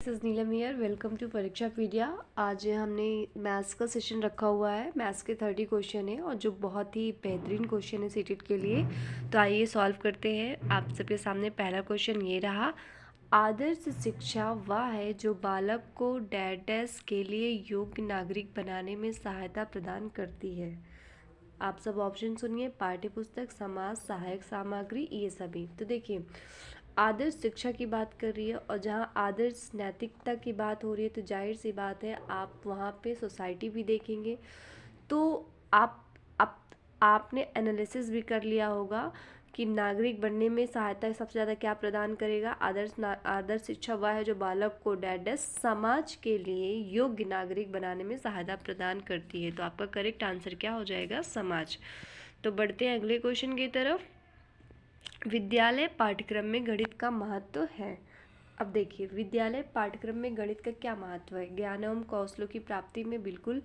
This is Neelam here. Welcome to Pariksha pedia. आज हमने maths का सेशन रखा हुआ है। मैथ्स के 30 क्वेश्चन है और जो बहुत ही बेहतरीन क्वेश्चन है सीटेट के लिए। तो आइए सॉल्व करते हैं। आप सबके सामने पहला क्वेश्चन ये रहा। आदर्श शिक्षा वह है जो बालक को डैश के लिए योग्य नागरिक बनाने में सहायता प्रदान करती है। आप सब ऑप्शन सुनिए। पाठ्यपुस्तक, समाज, सहायक सामग्री, ये सभी। तो देखिए, आदर्श शिक्षा की बात कर रही है और जहाँ आदर्श नैतिकता की बात हो रही है तो जाहिर सी बात है आप वहाँ पे सोसाइटी भी देखेंगे। तो आप आपने एनालिसिस भी कर लिया होगा कि नागरिक बनने में सहायता सबसे ज़्यादा क्या प्रदान करेगा। आदर्श शिक्षा वह है जो बालक को डैश समाज के लिए योग्य नागरिक बनाने में सहायता प्रदान करती है। तो आपका करेक्ट आंसर क्या हो जाएगा? समाज। तो बढ़ते हैं अगले क्वेश्चन की तरफ। विद्यालय पाठ्यक्रम में गणित का महत्व है। अब देखिए, विद्यालय पाठ्यक्रम में गणित का क्या महत्व है। ज्ञान एवं कौशलों की प्राप्ति में बिल्कुल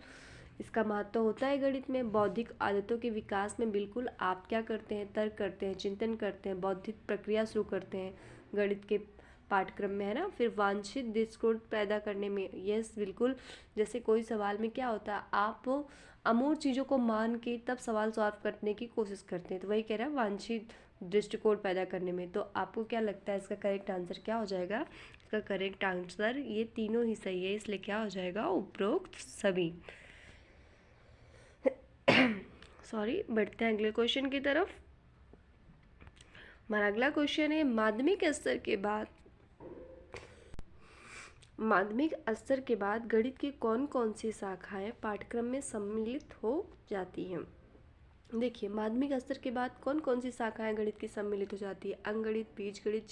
इसका महत्व होता है। गणित में बौद्धिक आदतों के विकास में बिल्कुल आप क्या करते हैं? तर्क करते हैं, चिंतन करते हैं, बौद्धिक प्रक्रिया शुरू करते हैं गणित के पाठ्यक्रम में, है ना। फिर वांछित दृष्टिकोण पैदा करने में, यस बिल्कुल। जैसे कोई सवाल में क्या होता है, आप अमूर्त चीज़ों को मान के तब सवाल सॉल्व करने की कोशिश करते हैं। तो वही कह रहा है वांछित दृष्टिकोण पैदा करने में। तो आपको क्या लगता है इसका करेक्ट आंसर क्या हो जाएगा? इसका करेक्ट आंसर ये तीनों ही सही है, इसलिए क्या हो जाएगा? उपरोक्त सभी। सॉरी, बढ़ते हैं अगले क्वेश्चन की तरफ। हमारा अगला क्वेश्चन है, माध्यमिक स्तर के बाद गणित की कौन कौन सी शाखाएं पाठ्यक्रम में सम्मिलित हो जाती हैं। देखिए, माध्यमिक स्तर के बाद कौन कौन सी शाखाएं गणित की सम्मिलित हो जाती है। अंकगणित, बीजगणित,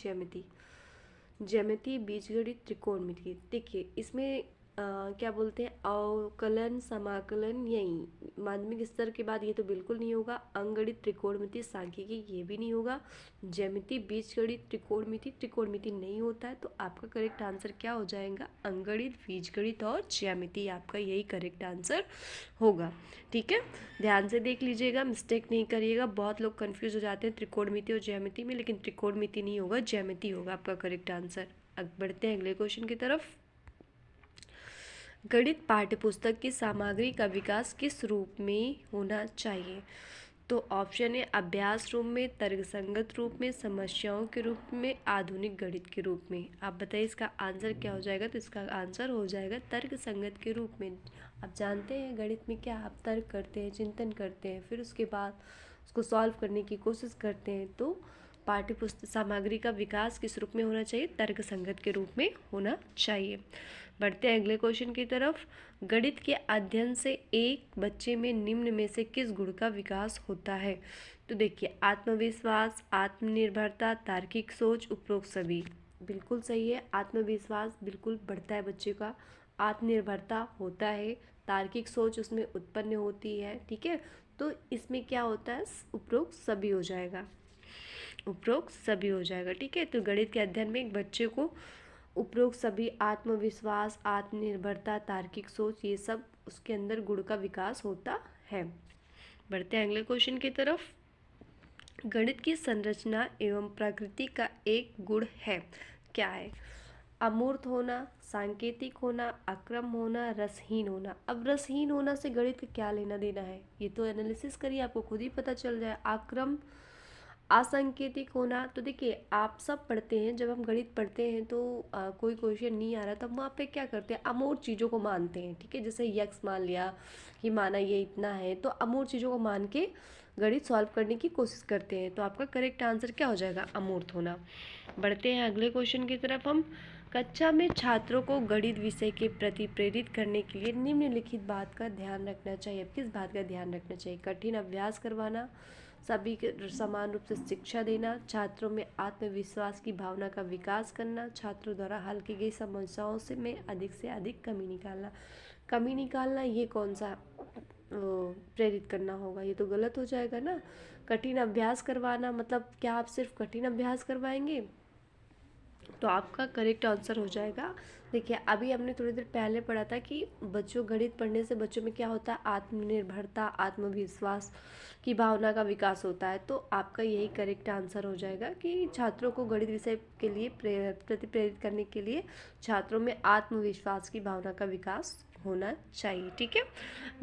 ज्यामिति, बीजगणित, त्रिकोणमिति। देखिए, इसमें क्या बोलते हैं, अवकलन, समाकलन, यही माध्यमिक स्तर के बाद ये तो बिल्कुल नहीं होगा। अंकगणित, त्रिकोणमिति, सांख्यिकी, ये भी नहीं होगा। ज्यामिति, बीजगणित, त्रिकोणमिति नहीं होता है। तो आपका करेक्ट आंसर क्या हो जाएगा? अंकगणित, बीजगणित और ज्यामिति, आपका यही करेक्ट आंसर होगा। ठीक है, ध्यान से देख लीजिएगा, मिस्टेक नहीं करिएगा। बहुत लोग कंफ्यूज हो जाते हैं त्रिकोणमिति और ज्यामिति में, लेकिन त्रिकोणमिति नहीं होगा, ज्यामिति होगा आपका करेक्ट आंसर। अब बढ़ते हैं अगले क्वेश्चन की तरफ। गणित पाठ्यपुस्तक की सामग्री का विकास किस रूप में होना चाहिए। तो ऑप्शन है अभ्यास रूप में, तर्कसंगत रूप में, समस्याओं के रूप में, आधुनिक गणित के रूप में। आप बताइए इसका आंसर क्या हो जाएगा। तो इसका आंसर हो जाएगा तर्कसंगत के रूप में। आप जानते हैं गणित में क्या, आप तर्क करते हैं, चिंतन करते हैं, फिर उसके बाद उसको सॉल्व करने की कोशिश करते हैं। तो पाठ्यपुस्तक सामग्री का विकास किस रूप में होना चाहिए? तर्कसंगत के रूप में होना चाहिए। बढ़ते हैं अगले क्वेश्चन की तरफ। गणित के अध्ययन से एक बच्चे में निम्न में से किस गुण का विकास होता है। तो देखिए, आत्मविश्वास, आत्मनिर्भरता, तार्किक सोच, उपरोक्त सभी। बिल्कुल सही है। आत्मविश्वास बिल्कुल बढ़ता है बच्चे का, आत्मनिर्भरता होता है, तार्किक सोच उसमें उत्पन्न होती है। ठीक है, तो इसमें क्या होता है? उपरोक्त सभी हो जाएगा, उपरोक्त सभी हो जाएगा। ठीक है, तो गणित के अध्ययन में एक बच्चे को उपरोक्त सभी, आत्मविश्वास, आत्मनिर्भरता, तार्किक सोच, ये सब उसके अंदर गुण का विकास होता है। बढ़ते हैं अगले क्वेश्चन की तरफ। गणित की संरचना एवं प्रकृति का एक गुण है, क्या है? अमूर्त होना, सांकेतिक होना, अक्रम होना, रसहीन होना। अब रसहीन होना से गणित का क्या लेना देना है, ये तो एनालिसिस करिए, आपको खुद ही पता चल जाए। अक्रम, असंकेतिक होना। तो देखिए, आप सब पढ़ते हैं, जब हम गणित पढ़ते हैं तो कोई क्वेश्चन नहीं आ रहा तब वहाँ पे क्या करते हैं? अमूर्त चीज़ों को मानते हैं। ठीक है, जैसे यक्स मान लिया कि माना ये इतना है, तो अमूर्त चीज़ों को मान के गणित सॉल्व करने की कोशिश करते हैं। तो आपका करेक्ट आंसर क्या हो जाएगा? अमूर्त होना। बढ़ते हैं अगले क्वेश्चन की तरफ हम। कक्षा में छात्रों को गणित विषय के प्रति प्रेरित करने के लिए निम्नलिखित बात का ध्यान रखना चाहिए। अब किस बात का ध्यान रखना चाहिए? कठिन अभ्यास करवाना, सभी के समान रूप से शिक्षा देना, छात्रों में आत्मविश्वास की भावना का विकास करना, छात्रों द्वारा हल की गई समस्याओं से अधिक से अधिक कमी निकालना। कमी निकालना ये कौन सा प्रेरित करना होगा? ये तो गलत हो जाएगा ना। कठिन अभ्यास करवाना मतलब क्या आप सिर्फ कठिन अभ्यास करवाएंगे? तो आपका करेक्ट आंसर हो जाएगा। देखिए अभी हमने थोड़ी देर पहले पढ़ा था कि बच्चों गणित पढ़ने से बच्चों में क्या होता है, आत्मनिर्भरता, आत्मविश्वास की भावना का विकास होता है। तो आपका यही करेक्ट आंसर हो जाएगा कि छात्रों को गणित विषय के लिए प्रेरित करने के लिए छात्रों में आत्मविश्वास की भावना का विकास होना चाहिए। ठीक है,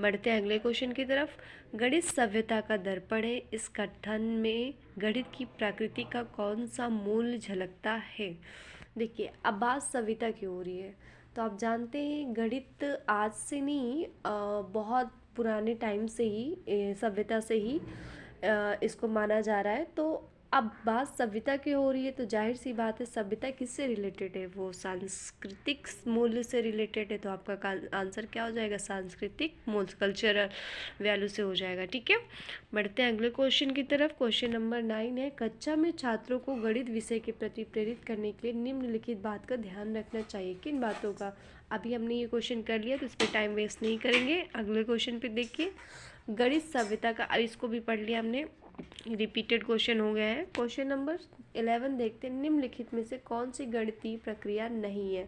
बढ़ते हैं अगले क्वेश्चन की तरफ। गणित सभ्यता का दर्पण है, इस कथन में गणित की प्रकृति का कौन सा मूल झलकता है। देखिए अब बात सभ्यता की हो रही है, तो आप जानते हैं गणित आज से नहीं बहुत पुराने टाइम से ही सभ्यता से ही इसको माना जा रहा है। तो अब बात सभ्यता की हो रही है तो जाहिर सी बात है सभ्यता किससे रिलेटेड है, वो सांस्कृतिक मूल्य से रिलेटेड है। तो आपका आंसर क्या हो जाएगा, सांस्कृतिक मूल्य, कल्चरल वैल्यू से हो जाएगा। ठीक है, बढ़ते हैं अगले क्वेश्चन की तरफ। क्वेश्चन नंबर 9 है, कक्षा में छात्रों को गणित विषय के प्रति प्रेरित करने के लिए निम्नलिखित बात का ध्यान रखना चाहिए। किन बातों का, अभी हमने ये क्वेश्चन कर लिया तो इस पर टाइम वेस्ट नहीं करेंगे। अगले क्वेश्चन पे देखिए, गणित सभ्यता का, अब इसको भी पढ़ लिया हमने, रिपीटेड क्वेश्चन हो गया है। क्वेश्चन नंबर 11 देखते हैं, निम्नलिखित में से कौन सी गणितीय प्रक्रिया नहीं है।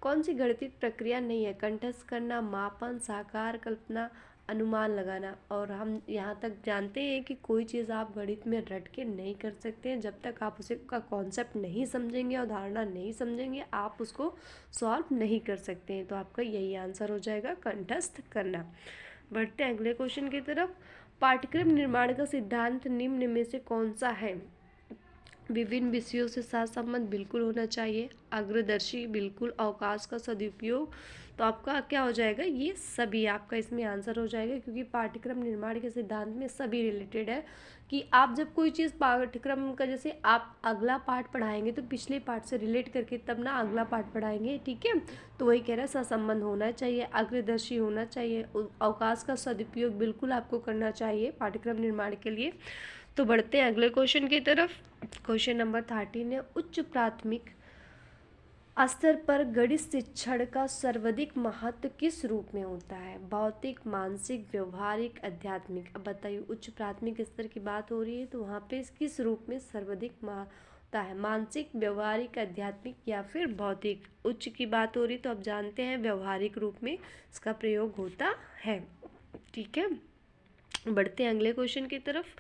कौन सी गणितीय प्रक्रिया नहीं है, कंठस्थ करना, मापन, साकार कल्पना, अनुमान लगाना। और हम यहाँ तक जानते हैं कि कोई चीज़ आप गणित में रट के नहीं कर सकते हैं, जब तक आप उसे का कॉन्सेप्ट नहीं समझेंगे और धारणा नहीं समझेंगे आप उसको सॉल्व नहीं कर सकते हैं। तो आपका यही आंसर हो जाएगा, कंठस्थ करना। बढ़ते हैं अगले क्वेश्चन की तरफ। पाठ्यक्रम निर्माण का सिद्धांत निम्न में से कौन सा है। विभिन्न विषयों से सहसंबंध बिल्कुल होना चाहिए, अग्रदर्शी बिल्कुल, अवकाश का सदुपयोग। तो आपका क्या हो जाएगा, ये सभी आपका इसमें आंसर हो जाएगा, क्योंकि पाठ्यक्रम निर्माण के सिद्धांत में सभी रिलेटेड है। कि आप जब कोई चीज़ पाठ्यक्रम का, जैसे आप अगला पाठ पढ़ाएंगे तो पिछले पाठ से रिलेट करके तब ना अगला पाठ पढ़ाएंगे। ठीक है, तो वही कह रहा है, सहसंबंध होना चाहिए, अग्रदर्शी होना चाहिए, अवकाश का सदुपयोग बिल्कुल आपको करना चाहिए पाठ्यक्रम निर्माण के लिए। तो बढ़ते हैं अगले क्वेश्चन की तरफ। क्वेश्चन नंबर 13 है, उच्च प्राथमिक स्तर पर गणित शिक्षण का सर्वाधिक महत्व किस रूप में होता है। भौतिक, मानसिक, व्यवहारिक, आध्यात्मिक। अब बताइए, उच्च प्राथमिक स्तर की बात हो रही है तो वहाँ पे किस रूप में सर्वाधिक होता है, मानसिक, व्यवहारिक, आध्यात्मिक या फिर भौतिक। उच्च की बात हो रही तो आप जानते हैं व्यवहारिक रूप में इसका प्रयोग होता है। ठीक है, बढ़ते हैं अगले क्वेश्चन की तरफ।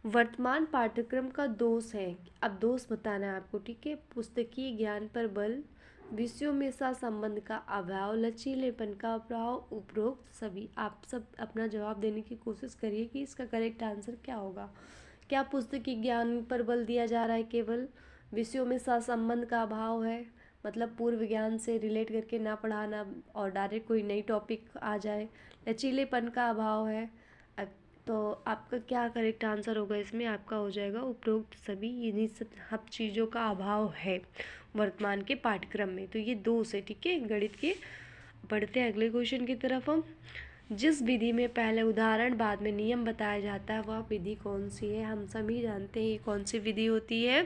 वर्तमान पाठ्यक्रम का दोष है, अब दोष बताना है आपको। ठीक है, पुस्तकीय ज्ञान पर बल, विषयों में सा संबंध का अभाव, लचीलेपन का अभाव, उपरोक्त सभी। आप सब अपना जवाब देने की कोशिश करिए कि इसका करेक्ट आंसर क्या होगा। क्या पुस्तकीय ज्ञान पर बल दिया जा रहा है, केवल विषयों में सा संबंध का अभाव है, मतलब पूर्व ज्ञान से रिलेट करके ना पढ़ाना और डायरेक्ट कोई नई टॉपिक आ जाए, लचीलेपन का अभाव है। तो आपका क्या करेक्ट आंसर होगा, इसमें आपका हो जाएगा उपरोक्त सभी, इन्हीं सब चीज़ों का अभाव है वर्तमान के पाठ्यक्रम में। तो ये दोष है, ठीक है, गणित के। बढ़ते हैं अगले क्वेश्चन की तरफ हम। जिस विधि में पहले उदाहरण बाद में नियम बताया जाता है वह विधि कौन सी है। हम सभी जानते हैं ये कौन सी विधि होती है,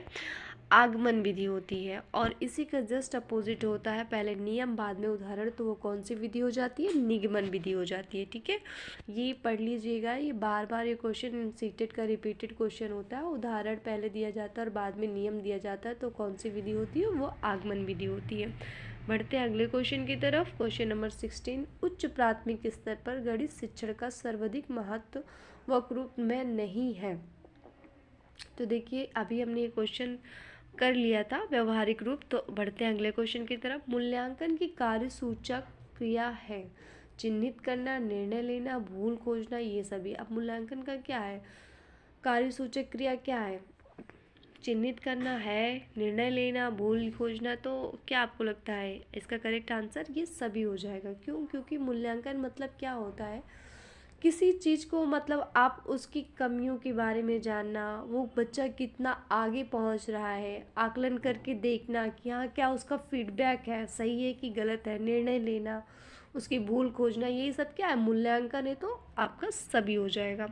आगमन विधि होती है। और इसी का जस्ट अपोजिट होता है, पहले नियम बाद में उदाहरण, तो वो कौन सी विधि हो जाती है, निगमन विधि हो जाती है। ठीक है, ये पढ़ लीजिएगा, ये बार बार ये क्वेश्चन सीटेड का रिपीटेड क्वेश्चन होता है। उदाहरण पहले दिया जाता है और बाद में नियम दिया जाता है, तो कौन सी विधि होती है, वो आगमन विधि होती है। बढ़ते हैं अगले क्वेश्चन की तरफ। क्वेश्चन नंबर 16, उच्च प्राथमिक स्तर पर गणित शिक्षण का सर्वाधिक महत्व वक्र रूप में नहीं है। तो देखिए अभी हमने ये क्वेश्चन कर लिया था, व्यवहारिक रूप। तो बढ़ते हैं अगले क्वेश्चन की तरफ। मूल्यांकन की कार्यसूचक क्रिया है चिन्हित करना, निर्णय लेना, भूल खोजना, ये सभी। अब मूल्यांकन का क्या है, कार्यसूचक क्रिया क्या है, चिन्हित करना है, निर्णय लेना, भूल खोजना। तो क्या आपको लगता है इसका करेक्ट आंसर ये सभी हो जाएगा। क्यों, क्योंकि मूल्यांकन मतलब क्या होता है, किसी चीज़ को, मतलब आप उसकी कमियों के बारे में जानना, वो बच्चा कितना आगे पहुंच रहा है, आकलन करके देखना कि हाँ क्या उसका फीडबैक है, सही है कि गलत है, निर्णय लेना, उसकी भूल खोजना, यही सब क्या है, मूल्यांकन है। तो आपका सभी हो जाएगा।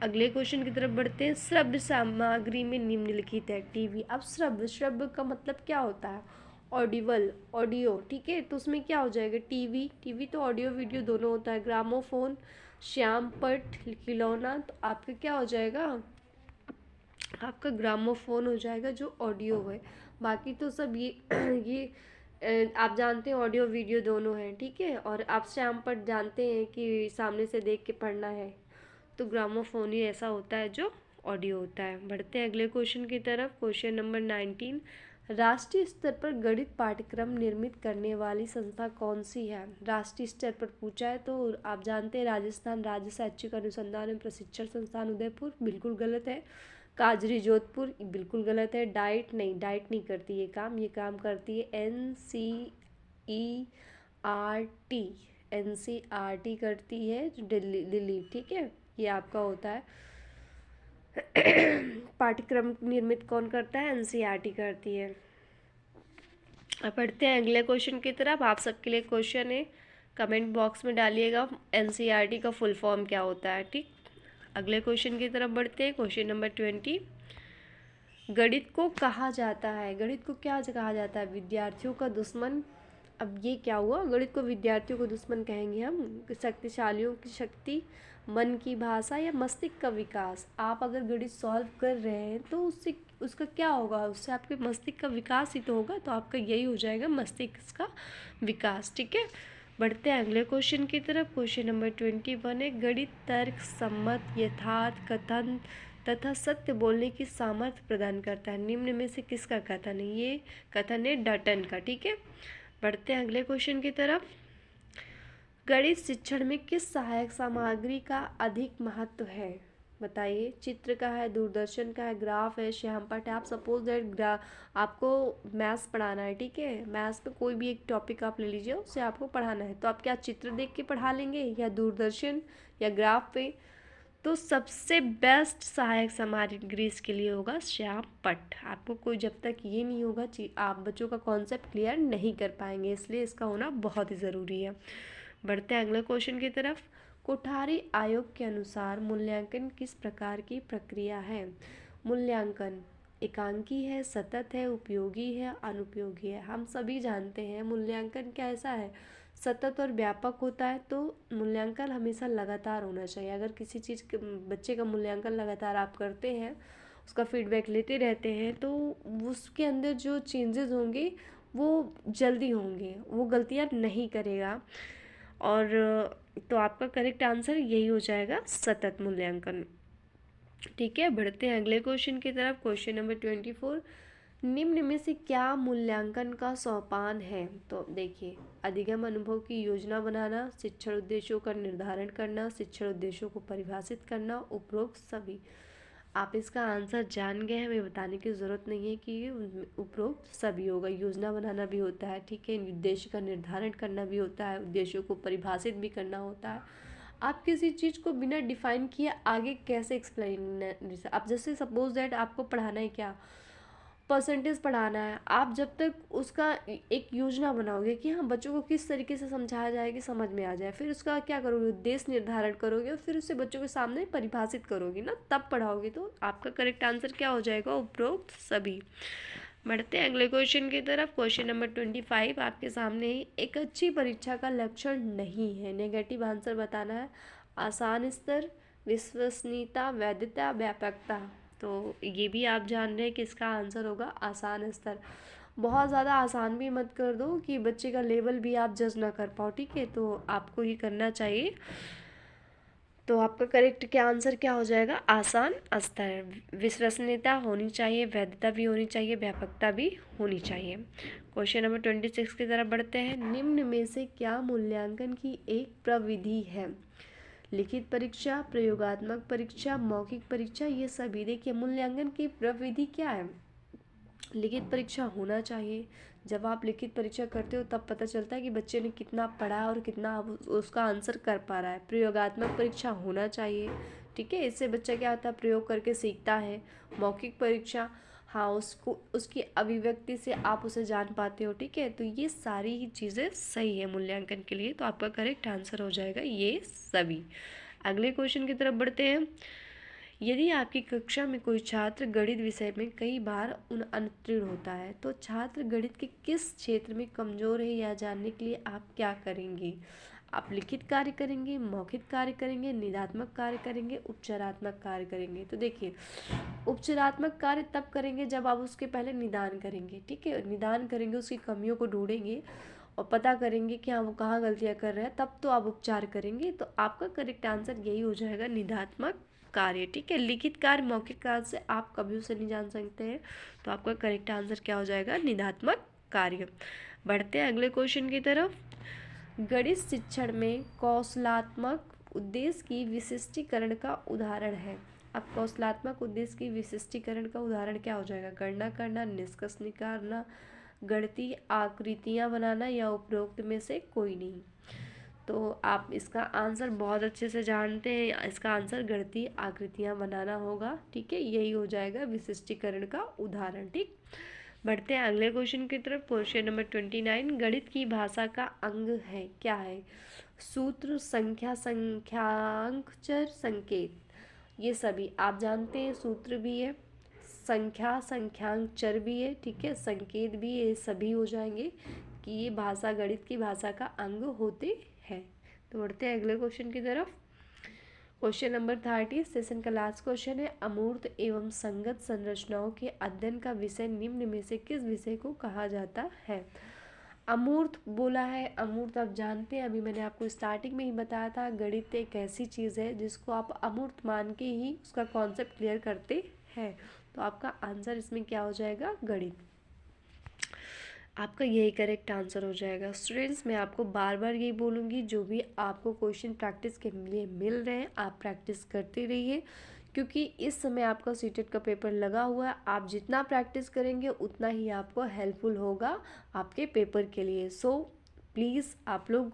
अगले क्वेश्चन की तरफ बढ़ते हैं। श्रव्य सामग्री में निम्नलिखित है टीवी। अब श्रव्य, श्रव्य का मतलब क्या होता है, ऑडिबल, ऑडियो। ठीक है, तो उसमें क्या हो जाएगा, टीवी, टीवी तो ऑडियो वीडियो दोनों होता है, ग्रामोफोन, श्याम पट, खिलौना। तो आपका क्या हो जाएगा, आपका ग्रामोफोन हो जाएगा जो ऑडियो है। बाकी तो सब ये ये आप जानते हैं ऑडियो वीडियो दोनों हैं, ठीक है। और आप श्याम पट जानते हैं कि सामने से देख के पढ़ना है, तो ग्रामोफोन ही ऐसा होता है जो ऑडियो होता है। बढ़ते हैं अगले क्वेश्चन की तरफ। क्वेश्चन नंबर 19, राष्ट्रीय स्तर पर गणित पाठ्यक्रम निर्मित करने वाली संस्था कौन सी है? राष्ट्रीय स्तर पर पूछा है तो आप जानते हैं राजस्थान राज्य शैक्षिक अनुसंधान एवं प्रशिक्षण संस्थान उदयपुर, बिल्कुल गलत है। काजरी जोधपुर, बिल्कुल गलत है। डाइट नहीं, डाइट नहीं करती ये काम करती है NCERT, NCERT करती है जो दिल्ली दिल्ली, ठीक है। ये आपका होता है पाठ्यक्रम निर्मित कौन करता है? NCERT करती है। अब पढ़ते हैं अगले क्वेश्चन की तरफ। आप सबके लिए क्वेश्चन है, कमेंट बॉक्स में डालिएगा NCERT का फुल फॉर्म क्या होता है, ठीक। अगले क्वेश्चन की तरफ बढ़ते हैं। क्वेश्चन नंबर 20, गणित को कहा जाता है, गणित को क्या कहा जाता है? विद्यार्थियों का दुश्मन। अब ये क्या हुआ? गणित को विद्यार्थियों को दुश्मन कहेंगे हम? शक्तिशालियों की शक्ति, मन की भाषा, या मस्तिष्क का विकास? आप अगर गणित सॉल्व कर रहे हैं तो उससे उसका क्या होगा? उससे आपके मस्तिष्क का विकास ही तो होगा, तो आपका यही हो जाएगा मस्तिष्क का विकास, ठीक है। बढ़ते हैं अगले क्वेश्चन की तरफ। क्वेश्चन नंबर 21 है, गणित तर्क सम्मत यथार्थ कथन तथा सत्य बोलने की सामर्थ्य प्रदान करता है। निम्न में से किसका कथन है? ये कथन है डटन का, ठीक है। बढ़ते हैं अगले क्वेश्चन की तरफ। गणित शिक्षण में किस सहायक सामग्री का अधिक महत्व है? बताइए। चित्र का है, दूरदर्शन का है, ग्राफ है, श्यामपट्ट है। आप सपोज दैट आपको मैथ्स पढ़ाना है, ठीक है। मैथ्स में कोई भी एक टॉपिक आप ले लीजिए, उससे आपको पढ़ाना है, तो आप क्या चित्र देख के पढ़ा लेंगे, या दूरदर्शन, या ग्राफ पे? तो सबसे बेस्ट सहायक सामग्री इसके लिए होगा श्यामपट्ट। आपको कोई जब तक ये नहीं होगा आप बच्चों का कॉन्सेप्ट क्लियर नहीं कर पाएंगे, इसलिए इसका होना बहुत ही ज़रूरी है। बढ़ते हैं अगले क्वेश्चन की तरफ। कोठारी आयोग के अनुसार मूल्यांकन किस प्रकार की प्रक्रिया है? मूल्यांकन एकांकी है, सतत है, उपयोगी है, अनुपयोगी है? हम सभी जानते हैं मूल्यांकन कैसा है, सतत और व्यापक होता है। तो मूल्यांकन हमेशा लगातार होना चाहिए। अगर किसी चीज़ के बच्चे का मूल्यांकन लगातार आप करते हैं, उसका फीडबैक लेते रहते हैं, तो उसके अंदर जो चेंजेस होंगे वो जल्दी होंगे, वो गलतियाँ नहीं करेगा। और तो आपका करेक्ट आंसर यही हो जाएगा, सतत मूल्यांकन, ठीक है। बढ़ते हैं अगले क्वेश्चन की तरफ। क्वेश्चन नंबर 24, निम्न में से क्या मूल्यांकन का सोपान है? तो देखिए, अधिगम अनुभव की योजना बनाना, शिक्षण उद्देश्यों का निर्धारण करना, शिक्षण उद्देश्यों को परिभाषित करना, उपरोक्त सभी। आप इसका आंसर जान गए, हमें बताने की ज़रूरत नहीं है कि उपरोक्त सभी होगा। योजना बनाना भी होता है, ठीक है, उद्देश्य का निर्धारण करना भी होता है, उद्देश्यों को परिभाषित भी करना होता है। आप किसी चीज़ को बिना डिफाइन किए आगे कैसे एक्सप्लेन? आप जैसे सपोज दैट आपको पढ़ाना है क्या, परसेंटेज पढ़ाना है, आप जब तक उसका एक योजना बनाओगे कि हाँ बच्चों को किस तरीके से समझाया जाए कि समझ में आ जाए, फिर उसका क्या करोगे, उद्देश्य निर्धारण करोगे, और फिर उसे बच्चों के सामने परिभाषित करोगे ना, तब पढ़ाओगे। तो आपका करेक्ट आंसर क्या हो जाएगा? उपरोक्त सभी। बढ़ते हैं अगले क्वेश्चन की तरफ। क्वेश्चन नंबर 25 आपके सामने ही। एक अच्छी परीक्षा का लक्षण नहीं है, नेगेटिव आंसर बताना है। आसान स्तर, विश्वसनीयता, वैधता, व्यापकता। तो ये भी आप जान रहे हैं कि इसका आंसर होगा आसान स्तर। बहुत ज़्यादा आसान भी मत कर दो कि बच्चे का लेवल भी आप जज ना कर पाओ, ठीक है। तो आपको ये करना चाहिए। तो आपका करेक्ट क्या आंसर क्या हो जाएगा? आसान स्तर। विश्वसनीयता होनी चाहिए, वैधता भी होनी चाहिए, व्यापकता भी होनी चाहिए। क्वेश्चन नंबर 26 की तरफ बढ़ते हैं। निम्न में से क्या मूल्यांकन की एक प्रविधि है? लिखित परीक्षा, प्रयोगात्मक परीक्षा, मौखिक परीक्षा, ये सभी। देखिए, मूल्यांकन की प्रविधि क्या है? लिखित परीक्षा होना चाहिए। जब आप लिखित परीक्षा करते हो तब पता चलता है कि बच्चे ने कितना पढ़ा और कितना उसका आंसर कर पा रहा है। प्रयोगात्मक परीक्षा होना चाहिए, ठीक है, इससे बच्चा क्या होता है, प्रयोग करके सीखता है। मौखिक परीक्षा, हाँ, उसको उसकी अभिव्यक्ति से आप उसे जान पाते हो, ठीक है। तो ये सारी ही चीज़ें सही है मूल्यांकन के लिए, तो आपका करेक्ट आंसर हो जाएगा ये सभी। अगले क्वेश्चन की तरफ बढ़ते हैं। यदि आपकी कक्षा में कोई छात्र गणित विषय में कई बार अनुत्तीर्ण होता है, तो छात्र गणित के किस क्षेत्र में कमज़ोर है यह जानने के लिए आप क्या करेंगे? आप लिखित कार्य करेंगे, मौखिक कार्य करेंगे, निदात्मक कार्य करेंगे, उपचारात्मक कार्य करेंगे। तो देखिए, उपचारात्मक कार्य तब करेंगे जब आप उसके पहले निदान करेंगे, ठीक है, निदान करेंगे, उसकी कमियों को ढूंढेंगे और पता करेंगे कि हाँ वो कहाँ गलतियाँ कर रहे हैं, तब तो आप उपचार करेंगे। तो आपका करेक्ट आंसर यही हो जाएगा, निदात्मक कार्य। ठीक है, लिखित कार्य मौखिक कार्य से आप कभी उसे नहीं जान सकते हैं, तो आपका करेक्ट आंसर क्या हो जाएगा, निदात्मक कार्य। बढ़ते हैं अगले क्वेश्चन की तरफ। गणित शिक्षण में कौशलात्मक उद्देश्य की विशिष्टीकरण का उदाहरण है। अब कौशलात्मक उद्देश्य की विशिष्टीकरण का उदाहरण क्या हो जाएगा, गणना करना, निष्कर्ष निकालना, गणितीय आकृतियाँ बनाना या उपरोक्त में से कोई नहीं। तो आप इसका आंसर बहुत अच्छे से जानते हैं, इसका आंसर गणितीय आकृतियाँ बनाना होगा। ठीक है, यही हो जाएगा विशिष्टीकरण का उदाहरण। ठीक, बढ़ते हैं अगले क्वेश्चन की तरफ। क्वेश्चन नंबर 29, गणित की भाषा का अंग है, क्या है, सूत्र, संख्या, संख्यांक, चर, संकेत। ये सभी आप जानते हैं, सूत्र भी है, संख्या संख्यांक चर भी है, ठीक है, संकेत भी है, ये सभी हो जाएंगे कि ये भाषा गणित की भाषा का अंग होते हैं। तो बढ़ते हैं अगले क्वेश्चन की तरफ। क्वेश्चन नंबर 30 सेशन का लास्ट क्वेश्चन है, अमूर्त एवं संगत संरचनाओं के अध्ययन का विषय निम्न में से किस विषय को कहा जाता है। अमूर्त बोला है, अमूर्त आप जानते हैं, अभी मैंने आपको स्टार्टिंग में ही बताया था, गणित एक ऐसी चीज़ है जिसको आप अमूर्त मान के ही उसका कॉन्सेप्ट क्लियर करते हैं। तो आपका आंसर इसमें क्या हो जाएगा, गणित। आपका यही करेक्ट आंसर हो जाएगा। स्टूडेंट्स, मैं आपको बार बार यही बोलूँगी, जो भी आपको क्वेश्चन प्रैक्टिस के लिए मिल रहे हैं आप प्रैक्टिस करते रहिए, क्योंकि इस समय आपका सीटेट का पेपर लगा हुआ है। आप जितना प्रैक्टिस करेंगे उतना ही आपको हेल्पफुल होगा आपके पेपर के लिए। सो प्लीज़ आप लोग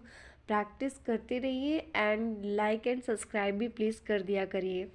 प्रैक्टिस करते रहिए एंड लाइक एंड सब्सक्राइब भी प्लीज़ कर दिया करिए।